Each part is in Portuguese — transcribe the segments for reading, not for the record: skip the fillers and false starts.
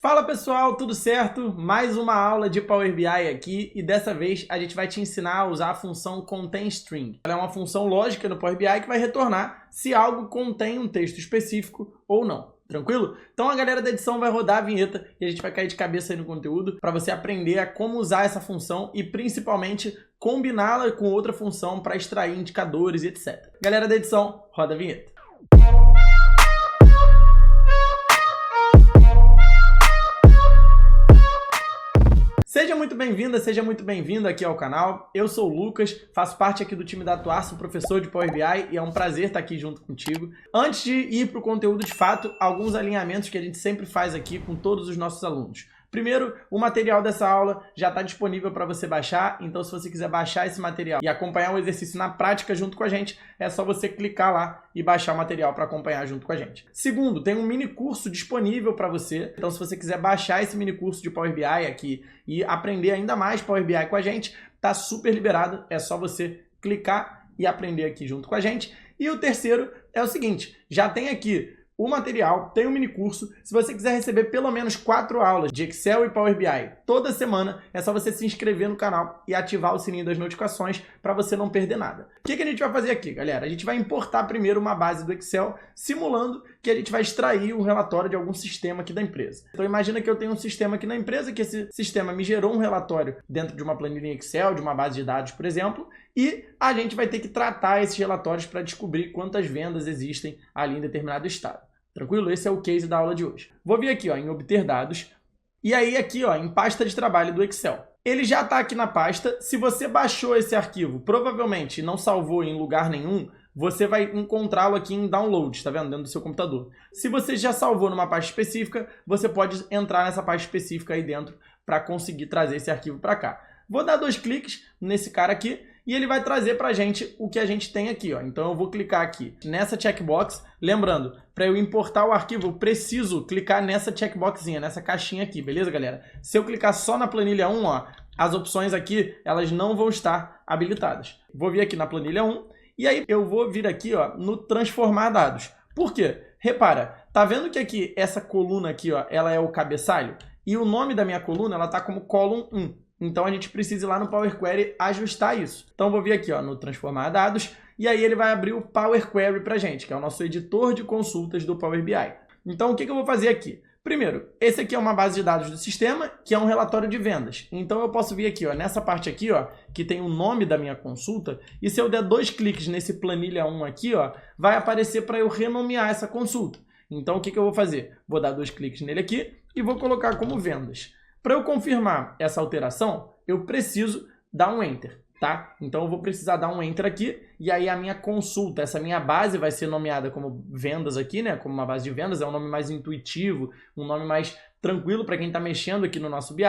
Fala pessoal, tudo certo? Mais uma aula de Power BI aqui e dessa vez a gente vai te ensinar a usar a função containString. Ela é uma função lógica no Power BI que vai retornar se algo contém um texto específico ou não. Tranquilo? Então a galera da edição vai rodar a vinheta e a gente vai cair de cabeça aí no conteúdo para você aprender a como usar essa função e principalmente combiná-la com outra função para extrair indicadores e etc. Galera da edição, roda a vinheta. Seja muito bem-vinda, seja muito bem-vindo aqui ao canal. Eu sou o Lucas, faço parte aqui do time da Atuar, sou professor de Power BI e é um prazer estar aqui junto contigo. Antes de ir para o conteúdo de fato, alguns alinhamentos que a gente sempre faz aqui com todos os nossos alunos. Primeiro, o material dessa aula já está disponível para você baixar, então se você quiser baixar esse material e acompanhar o exercício na prática junto com a gente, é só você clicar lá e baixar o material para acompanhar junto com a gente. Segundo, tem um mini curso disponível para você, então se você quiser baixar esse mini curso de Power BI aqui e aprender ainda mais Power BI com a gente, tá super liberado, é só você clicar e aprender aqui junto com a gente. E o terceiro é o seguinte, já tem aqui o material, tem um mini curso. Se você quiser receber pelo menos 4 aulas de Excel e Power BI toda semana, é só você se inscrever no canal e ativar o sininho das notificações para você não perder nada. O que a gente vai fazer aqui, galera? A gente vai importar primeiro uma base do Excel, simulando que a gente vai extrair um relatório de algum sistema aqui da empresa. Então imagina que eu tenho um sistema aqui na empresa, que esse sistema me gerou um relatório dentro de uma planilha Excel, de uma base de dados, por exemplo, e a gente vai ter que tratar esses relatórios para descobrir quantas vendas existem ali em determinado estado. Tranquilo? Esse é o case da aula de hoje. Vou vir aqui ó, em obter dados e aí aqui ó, em pasta de trabalho do Excel. Ele já está aqui na pasta. Se você baixou esse arquivo, provavelmente não salvou em lugar nenhum, você vai encontrá-lo aqui em downloads, tá vendo? Dentro do seu computador. Se você já salvou numa pasta específica, você pode entrar nessa pasta específica aí dentro para conseguir trazer esse arquivo para cá. Vou dar 2 cliques nesse cara aqui e ele vai trazer para a gente o que a gente tem aqui, ó. Então eu vou clicar aqui nessa checkbox. Lembrando, para eu importar o arquivo, eu preciso clicar nessa checkboxzinha, nessa caixinha aqui, beleza, galera? Se eu clicar só na planilha 1, ó, as opções aqui, elas não vão estar habilitadas. Vou vir aqui na planilha 1 e aí eu vou vir aqui, ó, no transformar dados. Por quê? Repara, tá vendo que aqui essa coluna aqui, ó, ela é o cabeçalho e o nome da minha coluna, ela tá como column 1. Então a gente precisa ir lá no Power Query ajustar isso. Então vou vir aqui ó, no transformar dados e aí ele vai abrir o Power Query para a gente, que é o nosso editor de consultas do Power BI. Então o que eu vou fazer aqui? Primeiro, esse aqui é uma base de dados do sistema, que é um relatório de vendas. Então eu posso vir aqui ó, nessa parte aqui, ó, que tem o nome da minha consulta, e se eu der 2 cliques nesse planilha 1 aqui, ó, vai aparecer para eu renomear essa consulta. Então o que eu vou fazer? Vou dar 2 cliques nele aqui e vou colocar como vendas. Para eu confirmar essa alteração, eu preciso dar um Enter, tá? Então eu vou precisar dar um Enter aqui, e aí a minha consulta, essa minha base vai ser nomeada como vendas aqui, né? Como uma base de vendas, é um nome mais intuitivo, um nome mais tranquilo para quem está mexendo aqui no nosso BI.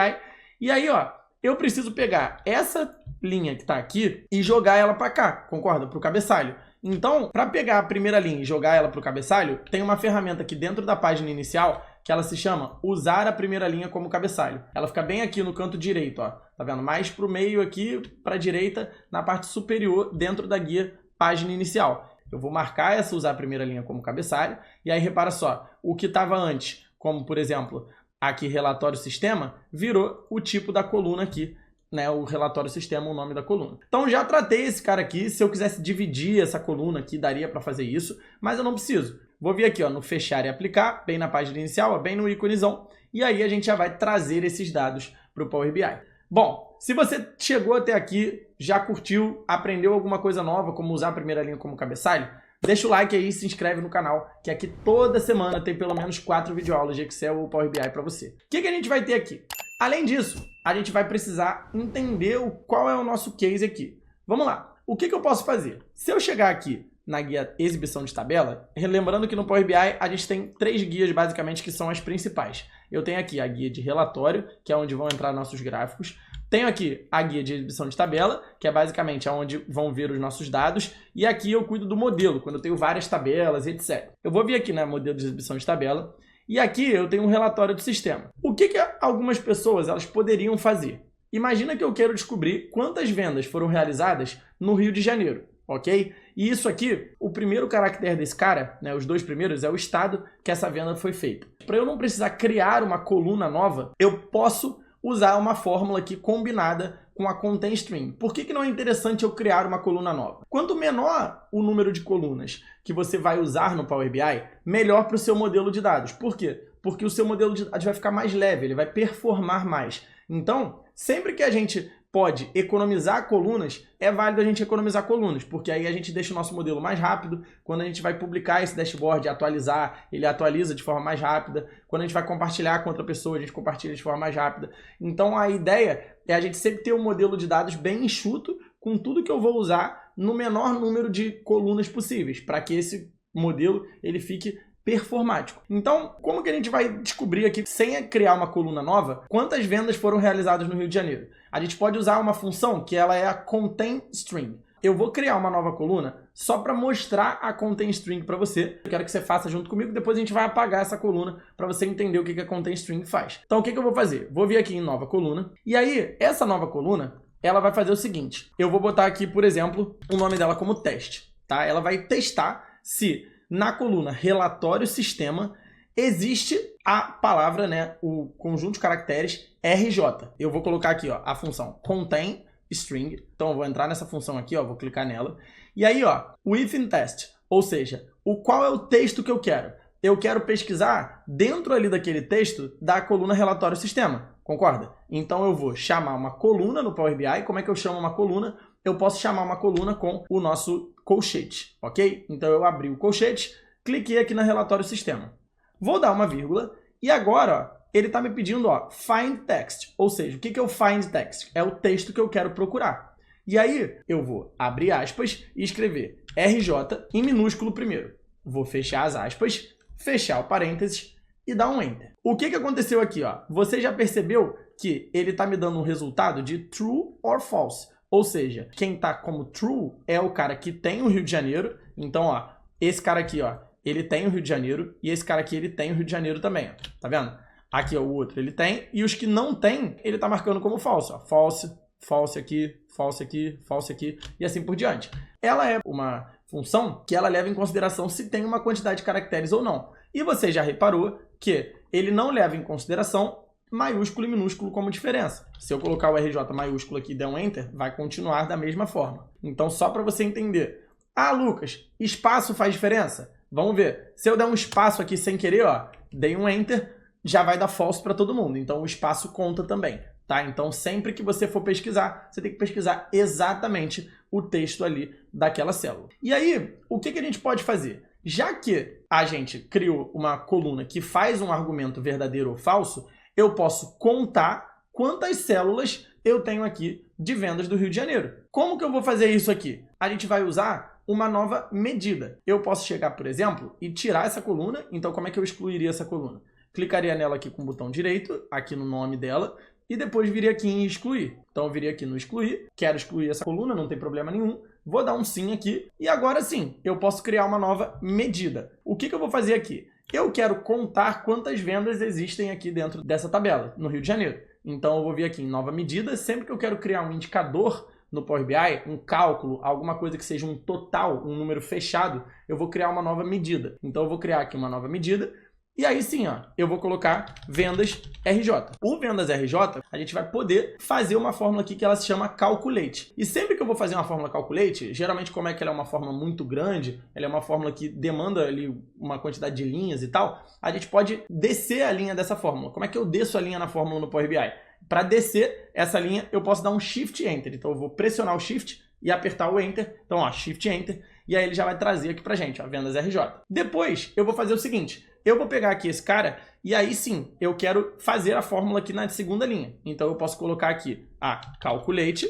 E aí, ó, eu preciso pegar essa linha que está aqui e jogar ela para cá, concorda? Para o cabeçalho. Então, para pegar a primeira linha e jogar ela para o cabeçalho, tem uma ferramenta aqui dentro da página inicial que ela se chama usar a primeira linha como cabeçalho. Ela fica bem aqui no canto direito, ó. Tá vendo? Mais para o meio aqui, para a direita, na parte superior, dentro da guia página inicial. Eu vou marcar essa usar a primeira linha como cabeçalho, e aí repara só, o que estava antes, como por exemplo, aqui relatório sistema, virou o tipo da coluna aqui, né, o relatório sistema, o nome da coluna. Então já tratei esse cara aqui, se eu quisesse dividir essa coluna aqui, daria para fazer isso, mas eu não preciso. Vou vir aqui ó, no fechar e aplicar, bem na página inicial, ó, bem no íconezão, e aí a gente já vai trazer esses dados para o Power BI. Bom, se você chegou até aqui, já curtiu, aprendeu alguma coisa nova, como usar a primeira linha como cabeçalho, deixa o like aí e se inscreve no canal, que aqui toda semana tem pelo menos 4 videoaulas de Excel ou Power BI para você. O que a gente vai ter aqui? Além disso, a gente vai precisar entender qual é o nosso case aqui. Vamos lá. O que eu posso fazer? Se eu chegar aqui na guia exibição de tabela, lembrando que no Power BI a gente tem 3 guias basicamente que são as principais. Eu tenho aqui a guia de relatório, que é onde vão entrar nossos gráficos. Tenho aqui a guia de exibição de tabela, que é basicamente onde vão ver os nossos dados. E aqui eu cuido do modelo, quando eu tenho várias tabelas, etc. Eu vou vir aqui na modelo de exibição de tabela. E aqui eu tenho um relatório do sistema. O que algumas pessoas elas poderiam fazer? Imagina que eu quero descobrir quantas vendas foram realizadas no Rio de Janeiro. ok? E isso aqui, o primeiro caractere desse cara, né, os dois primeiros, é o estado que essa venda foi feita. Para eu não precisar criar uma coluna nova, eu posso usar uma fórmula aqui combinada com a content string. Por que não é interessante eu criar uma coluna nova? Quanto menor o número de colunas que você vai usar no Power BI, melhor para o seu modelo de dados. Por quê? Porque o seu modelo de dados vai ficar mais leve, ele vai performar mais. Então, sempre que a gente pode economizar colunas, é válido a gente economizar colunas, porque aí a gente deixa o nosso modelo mais rápido. Quando a gente vai publicar esse dashboard e atualizar, ele atualiza de forma mais rápida. Quando a gente vai compartilhar com outra pessoa, a gente compartilha de forma mais rápida. Então a ideia é a gente sempre ter um modelo de dados bem enxuto, com tudo que eu vou usar no menor número de colunas possíveis, para que esse modelo ele fique performático. Então, como que a gente vai descobrir aqui, sem criar uma coluna nova, quantas vendas foram realizadas no Rio de Janeiro? A gente pode usar uma função que ela é a content string. Eu vou criar uma nova coluna só para mostrar a content string para você. Eu quero que você faça junto comigo, depois a gente vai apagar essa coluna para você entender o que a content string faz. Então, o que eu vou fazer? Vou vir aqui em nova coluna, e aí, essa nova coluna, ela vai fazer o seguinte. Eu vou botar aqui, por exemplo, o nome dela como teste, tá? Ela vai testar se na coluna relatório sistema existe a palavra, né, o conjunto de caracteres RJ. Eu vou colocar aqui, ó, a função contain string. Então eu vou entrar nessa função aqui, ó, vou clicar nela. E aí, ó, within test, ou seja, qual é o texto que eu quero? Eu quero pesquisar dentro ali daquele texto da coluna relatório sistema. Concorda? Então eu vou chamar uma coluna no Power BI. Como é que eu chamo uma coluna? Eu posso chamar uma coluna com o nosso colchete, ok? Então eu abri o colchete, cliquei aqui na relatório sistema. Vou dar uma vírgula e agora, ó, ele está me pedindo, ó, find text. Ou seja, o que é o find text? É o texto que eu quero procurar. E aí eu vou abrir aspas e escrever RJ em minúsculo primeiro. Vou fechar as aspas, fechar o parênteses e dar um enter. O que aconteceu aqui, ó? Você já percebeu que ele está me dando um resultado de true or false? Ou seja, quem está como true é o cara que tem o Rio de Janeiro. Então, ó, esse cara aqui, ó, ele tem o Rio de Janeiro e esse cara aqui, ele tem o Rio de Janeiro também, ó. Tá vendo? Aqui, ó, o outro, ele tem. E os que não tem, ele tá marcando como falso, ó. False, false aqui, false aqui, false aqui e assim por diante. Ela é uma função que ela leva em consideração se tem uma quantidade de caracteres ou não. E você já reparou que ele não leva em consideração maiúsculo e minúsculo como diferença. Se eu colocar o RJ maiúsculo aqui e der um Enter, vai continuar da mesma forma. Então, só para você entender. Ah, Lucas, espaço faz diferença? Vamos ver. Se eu der um espaço aqui sem querer, ó, dei um Enter, já vai dar false para todo mundo. Então, o espaço conta também, tá? Então, sempre que você for pesquisar, você tem que pesquisar exatamente o texto ali daquela célula. E aí, o que a gente pode fazer? Já que a gente criou uma coluna que faz um argumento verdadeiro ou falso, eu posso contar quantas células eu tenho aqui de vendas do Rio de Janeiro. Como que eu vou fazer isso aqui? A gente vai usar uma nova medida. Eu posso chegar, por exemplo, e tirar essa coluna. Então, como é que eu excluiria essa coluna? Clicaria nela aqui com o botão direito, aqui no nome dela, e depois viria aqui em excluir. Então, eu viria aqui no excluir, quero excluir essa coluna, não tem problema nenhum. Vou dar um sim aqui, e agora sim, eu posso criar uma nova medida. O que eu vou fazer aqui? Eu quero contar quantas vendas existem aqui dentro dessa tabela, no Rio de Janeiro. Então, eu vou vir aqui em nova medida. Sempre que eu quero criar um indicador no Power BI, um cálculo, alguma coisa que seja um total, um número fechado, eu vou criar uma nova medida. Então, eu vou criar aqui uma nova medida. E aí sim, ó, eu vou colocar vendas RJ. O vendas RJ, a gente vai poder fazer uma fórmula aqui que ela se chama calculate. E sempre que eu vou fazer uma fórmula calculate, geralmente como é que ela é uma fórmula muito grande, ela é uma fórmula que demanda ali uma quantidade de linhas e tal, a gente pode descer a linha dessa fórmula. Como é que eu desço a linha na fórmula no Power BI? Para descer essa linha, eu posso dar um Shift Enter. Então eu vou pressionar o Shift e apertar o Enter. Então, ó, Shift Enter. E aí ele já vai trazer aqui pra gente, ó, vendas RJ. Depois, eu vou fazer o seguinte. Eu vou pegar aqui esse cara e aí sim, eu quero fazer a fórmula aqui na segunda linha. Então eu posso colocar aqui a calculate,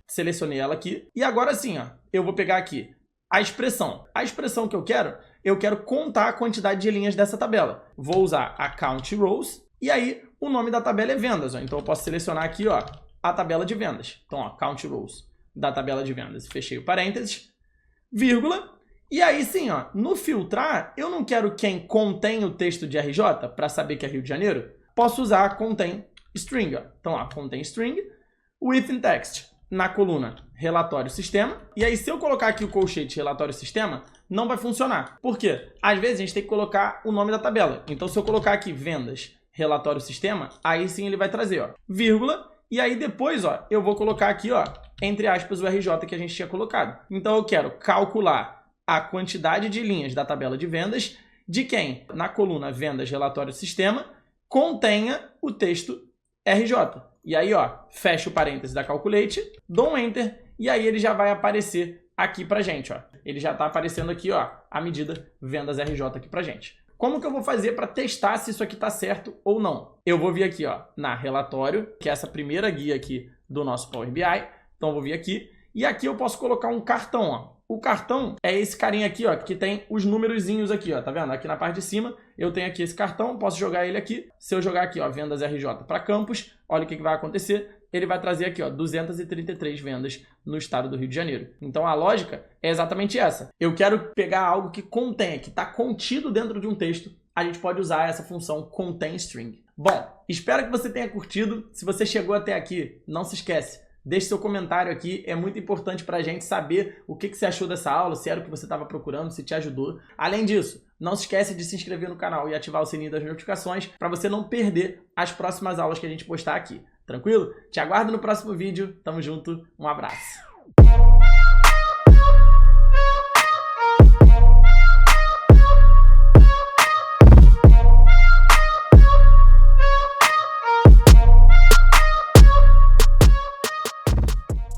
selecionei ela aqui. E agora sim, ó, eu vou pegar aqui a expressão. A expressão que eu quero contar a quantidade de linhas dessa tabela. Vou usar a count rows e aí o nome da tabela é vendas. Ó. Então eu posso selecionar aqui, ó, a tabela de vendas. Então, ó, count rows da tabela de vendas. Fechei o parênteses, vírgula. E aí sim, ó, no filtrar, eu não quero quem contém o texto de RJ para saber que é Rio de Janeiro. Posso usar contém string. Ó. Então, ó, contém string, within text. na coluna relatório sistema. E aí, se eu colocar aqui o colchete relatório sistema, não vai funcionar. Por quê? Às vezes a gente tem que colocar o nome da tabela. Então, se eu colocar aqui vendas relatório sistema, aí sim ele vai trazer, ó, vírgula. E aí depois, ó, eu vou colocar aqui, ó, entre aspas, o RJ que a gente tinha colocado. Então, eu quero calcular a quantidade de linhas da tabela de vendas de quem, na coluna vendas relatório sistema, contenha o texto RJ. E aí, ó, fecha o parêntese da calculate, dou um enter, e aí ele já vai aparecer aqui pra gente, ó. Ele já tá aparecendo aqui, ó, a medida vendas RJ aqui pra gente. Como que eu vou fazer para testar se isso aqui tá certo ou não? Eu vou vir aqui, ó, na relatório, que é essa primeira guia aqui do nosso Power BI. Então, eu vou vir aqui, e aqui eu posso colocar um cartão, ó. O cartão é esse carinha aqui, ó, que tem os númerozinhos aqui, ó, tá vendo? Aqui na parte de cima, eu tenho aqui esse cartão, posso jogar ele aqui. Se eu jogar aqui, ó, vendas RJ para campus, olha o que vai acontecer. Ele vai trazer aqui, ó, 233 vendas no estado do Rio de Janeiro. Então, a lógica é exatamente essa. Eu quero pegar algo que contenha, que está contido dentro de um texto. A gente pode usar essa função containString. Bom, espero que você tenha curtido. Se você chegou até aqui, não se esquece. Deixe seu comentário aqui, é muito importante para a gente saber o que você achou dessa aula, se era o que você estava procurando, se te ajudou. Além disso, não se esquece de se inscrever no canal e ativar o sininho das notificações para você não perder as próximas aulas que a gente postar aqui. Tranquilo? Te aguardo no próximo vídeo. Tamo junto. Um abraço.